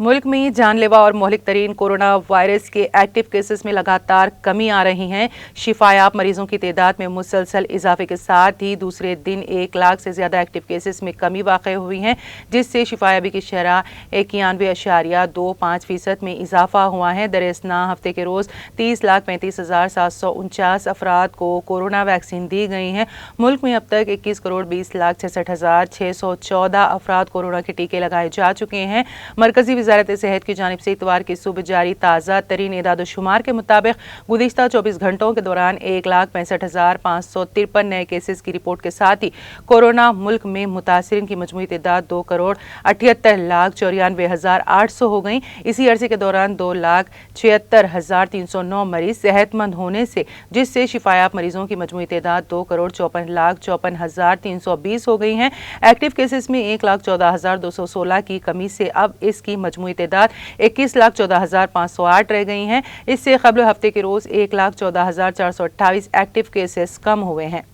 मुल्क में जानलेवा और मोहलिक तरीन कोरोना वायरस के एक्टिव केसेस में लगातार कमी आ रही है। शिफायाब मरीजों की तादाद में मुसलसल इजाफे के साथ ही दूसरे दिन 1 लाख से ज़्यादा एक्टिव केसेस में कमी वाक़ हुई है, जिससे शिफायाबी की शरह 91.25% में इजाफा हुआ है। दरअसल हफ्ते के रोज़ 30,35,749 अफराद को कोरोना वैक्सीन दी गई हैं। मुल्क में अब तक 21,20,66,614 अफराद कोरोना के टीके लगाए जा चुके हैं। मरकजी वज़ारत सेहत की जानिब से इतवार की सुबह जारी ताज़ा तरीन एदाद-ओ-शुमार के मुताबिक गुज़िश्ता 24 घंटों के दौरान 1,65,553 नए केसेस की रिपोर्ट के साथ ही कोरोना मुल्क में मुतासिरीन की मजमूई तादाद 2,78,94,800 हो गई। इसी अरसे के दौरान 2,76,309 मरीज सेहतमंद होने से जिससे शिफायाब मरीजों की मजमूई तादाद 2,54,54,320 हो गई है। एक्टिव केसेस में 1,14,216 की कमी से अब इसकी मजमूई तादाद 21,14,508 रह गई हैं। इससे क़ब्ल हफ्ते के रोज़ 1,14,428 एक्टिव केसेस कम हुए हैं।